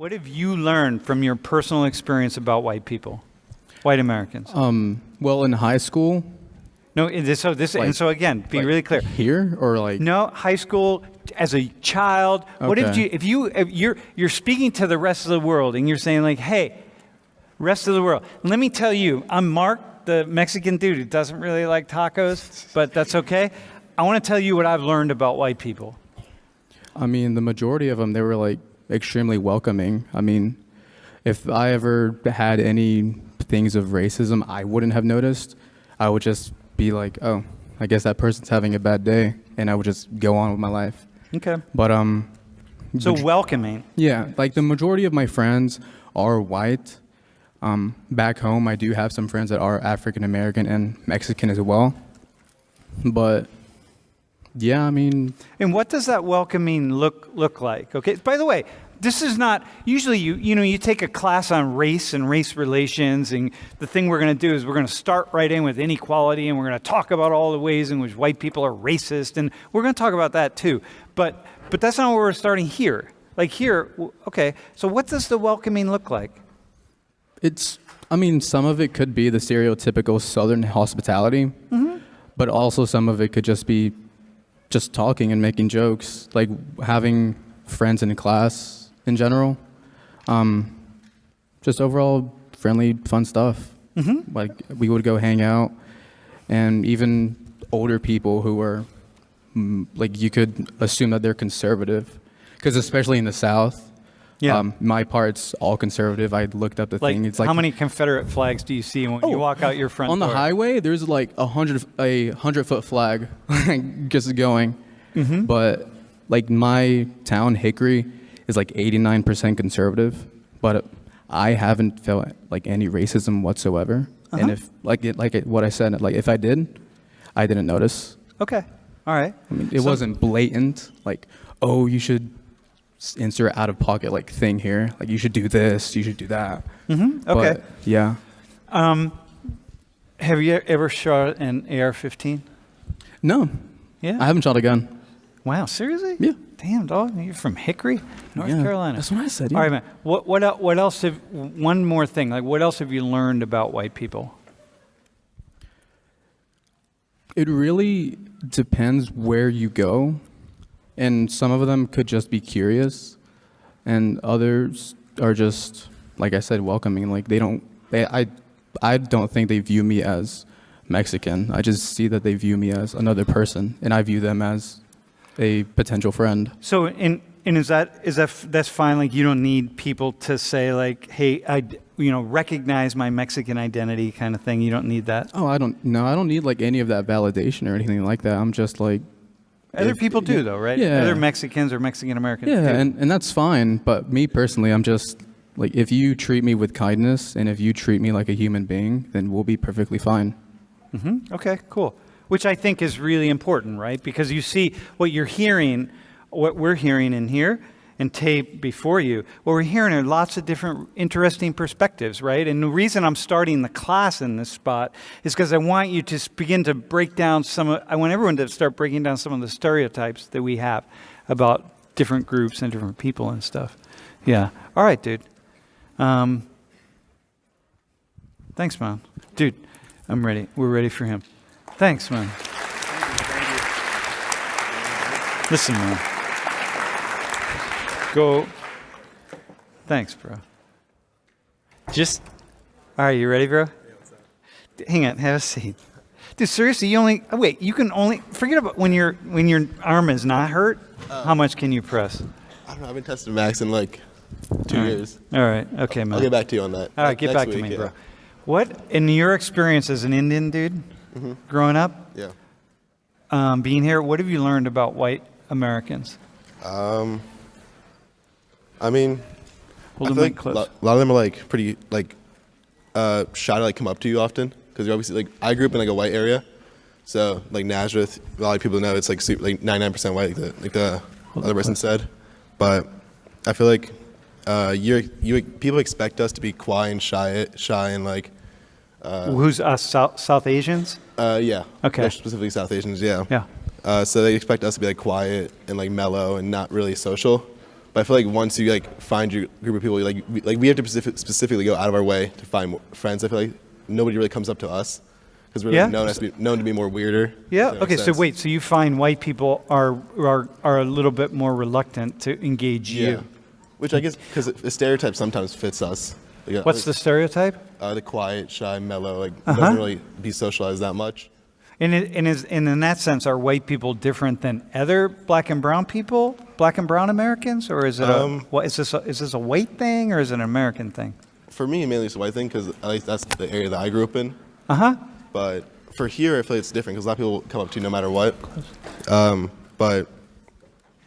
What have you learned from your personal experience about white people, white Americans? Well, in high school. No, so again, be really clear. Here or like? No, high school, as a child. What did Okay. if you're speaking to the rest of the world and you're saying like, hey, rest of the world, let me tell you, I'm Mark, the Mexican dude who doesn't really like tacos, but that's okay. I want to tell you what I've learned about white people. I mean, the majority of them, they were like extremely welcoming. I mean, if I ever had any things of racism I wouldn't have noticed, I would just be like, oh, I guess that person's having a bad day, and I would just go on with my life. Okay. But So welcoming. yeah, like the majority of my friends are white. Back home, I do have some friends that are African American and Mexican as well. But yeah, I mean, And what does that welcoming look like? Okay. By the way, this is not usually you take a class on race and race relations, and the thing we're going to do is we're going to start right in with inequality, and we're going to talk about all the ways in which white people are racist, and we're going to talk about that too. But that's not where we're starting here. Like here, okay. So what does the welcoming look like? I mean, some of it could be the stereotypical Southern hospitality, but also some of it could just be just talking and making jokes, like having friends in class in general. Just overall friendly, fun stuff. Like we would go hang out, and even older people who were like you could assume that they're conservative, because especially in the South. Yeah. My part's all conservative. I looked up the Like, thing. It's like how many Confederate flags do you see when you walk out your front on the door? highway. There's like a 100-foot flag just going. But like my town, Hickory, is like 89% conservative. But I haven't felt like any racism whatsoever. And if what I said, like if I did, I didn't notice. Okay. All right. I mean, it wasn't blatant. Like, oh, you should insert out of pocket like thing here. Like you should do this, you should do that. Okay. But, yeah. Have you ever shot an AR-15? No. Yeah. I haven't shot a gun. Wow. Seriously? Yeah. Damn, dog. You're from Hickory, North Yeah, Carolina. that's what I said. Yeah. All right, man. What else one more thing. Like, what else have you learned about white people? It really depends where you go, and some of them could just be curious, and others are just, like I said, welcoming. Like I don't think they view me as Mexican. I just see that they view me as another person, and I view them as a potential friend. So, is that's fine? Like, you don't need people to say like, "Hey, I recognize my Mexican identity," kind of thing. You don't need that. Oh, I don't need like any of that validation or anything like that. I'm just like, Other people do though, right? Yeah. Other Mexicans or Mexican Americans. yeah, do. and that's fine. But me personally, I'm just like, if you treat me with kindness and if you treat me like a human being, then we'll be perfectly fine. Okay, cool. Which I think is really important, right? Because you see what you're hearing, what we're hearing in here and tape before you, what we're hearing are lots of different interesting perspectives, right? And the reason I'm starting the class in this spot is because I want you to begin to break down I want everyone to start breaking down some of the stereotypes that we have about different groups and different people and stuff. Yeah. All right, dude. Thanks, man. Dude, I'm ready. We're ready for him. Thanks, man. Listen, man. Go. Thanks, bro. All right, you ready, bro? Hang on, have a seat. Dude, seriously, you can only, forget about when your arm is not hurt, how much can you press? I don't know. I've been testing max in like 2 All right. years. All right, okay, man. I'll get back to you on that. All right, get Next back to week, me, yeah. bro. What, in your experience as an Indian dude, growing up, Yeah. being here, what have you learned about white Americans? I mean, Hold I the feel mic like close. a lot of them are like pretty like shy to like come up to you often, because you're obviously like, I grew up in like a white area, so like Nazareth, a lot of people know it's like super, like 99% white, like the other person said, but I feel like people expect us to be quiet and shy and like Who's us, South Asians? yeah. Okay. They're specifically South Asians, yeah. Yeah. So they expect us to be like quiet and like mellow and not really social. But I feel like once you like find your group of people, we have to specifically go out of our way to find friends. I feel like nobody really comes up to us because we're Yeah. like, known to be more weirder. Yeah. if that Okay. makes So sense. wait. So you find white people are a little bit more reluctant to engage Yeah. you. Which I guess because the stereotype sometimes fits us. Like, What's the stereotype? the quiet, shy, mellow, like Uh-huh. doesn't really be socialized that much. And in that sense, are white people different than other black and brown people, black and brown Americans, or is it what is this a white thing or is it an American thing? For me, mainly it's a white thing because at least that's the area that I grew up in. Uh huh. But for here, I feel like it's different because a lot of people come up to you no matter what. But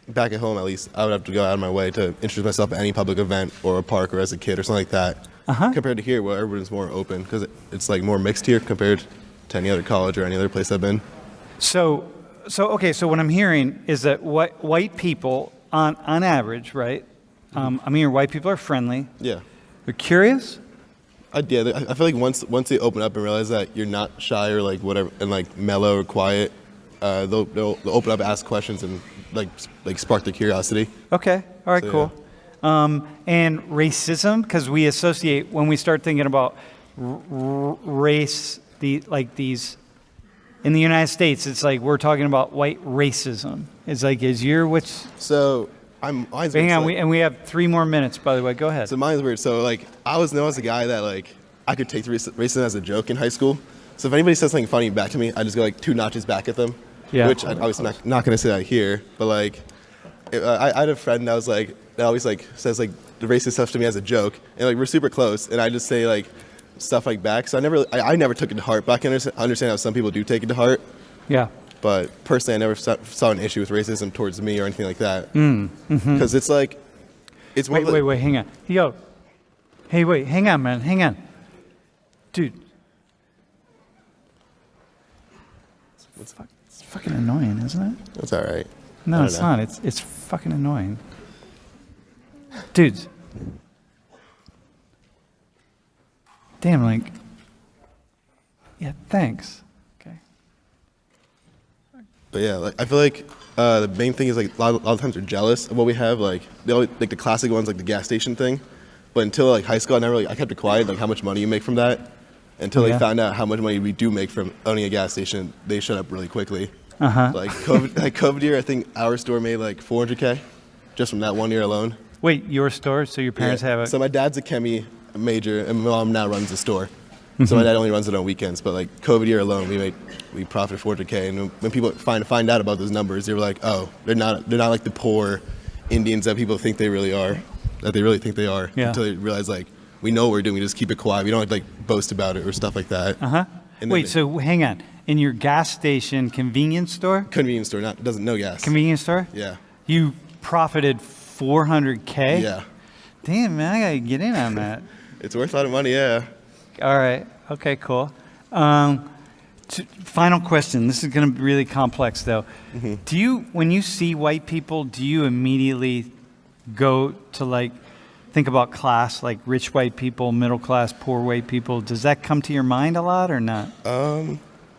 back at home, at least, I would have to go out of my way to introduce myself at any public event or a park or as a kid or something like that. Uh-huh. Compared to here, where everyone's more open because it's like more mixed here compared to any other college or any other place I've been. So okay. So what I'm hearing is that white people, on average, right? I mean, white people are friendly. Yeah. They're curious. I feel like once they open up and realize that you're not shy or like whatever and like mellow or quiet, they'll open up, ask questions, and like spark their curiosity. Okay. All right. So, Cool. And racism, because we associate when we start thinking about race, these in the United States, it's like we're talking about white racism. It's like So mine's hang on, like, we have 3 more minutes. By the way, go ahead. so mine's weird. So like I was known as a guy that like I could take racism as a joke in high school. So if anybody says something funny back to me, I just go like 2 notches back at them. Yeah. Which I obviously not gonna say that here, but like I had a friend that was like that always like says like the racist stuff to me as a joke, and like we're super close, and I just say like stuff like back. So I never took it to heart, but I can understand how some people do take it to heart. Yeah. But personally, I never saw an issue with racism towards me or anything like that. Because it's like, it's one of the- Wait, hang on. Yo. Hey, wait, hang on, man. Hang on. Dude. It's fucking annoying, isn't it? It's all right. No, I don't it's know. not. It's fucking annoying. Dudes. Damn, like. Yeah, thanks. Okay. But yeah, like I feel like the main thing is like a lot of times they're jealous of what we have. Like they always, like the classic ones, like the gas station thing. But until like high school, I kept it quiet. Like how much money you make from that. Until Yeah. they found out how much money we do make from owning a gas station, they shut up really quickly. Uh-huh. Like COVID year, I think our store made like $400K just from that 1 year alone. Wait, your store? So your parents Yeah. have it? So my dad's a chemi major, and my mom now runs the store. So my dad only runs it on weekends. But like COVID year alone, we profited $400K. And when people find out about those numbers, they're like, oh, they're not like the poor Indians that people think they really are, that they really think they are. Yeah. Until they realize like we know what we're doing, we just keep it quiet. We don't like boast about it or stuff like that. Uh-huh. And then Wait, they- so hang on. In your gas station convenience store? Convenience store doesn't no gas. Convenience store? Yeah. You profited $400K? Yeah. Damn, man, I gotta get in on that. It's worth a lot of money. Yeah. All right. Okay, cool. Final question. This is going to be really complex, though. Do you, when you see white people, do you immediately go to like think about class, like rich white people, middle class, poor white people? Does that come to your mind a lot or not?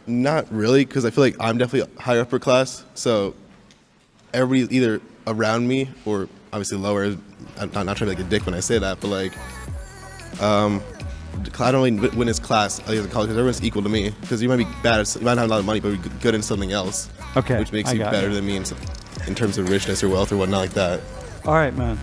Not really, because I feel like I'm definitely higher upper class. So everybody either around me or obviously lower. I'm not trying to be like a dick when I say that, but like, I don't really witness class at the college because everyone's equal to me. Because you might be bad, you might not have a lot of money, but be good in something else. Okay, Which makes I you got better you. than me in terms of richness or wealth or whatnot like that. All right, man.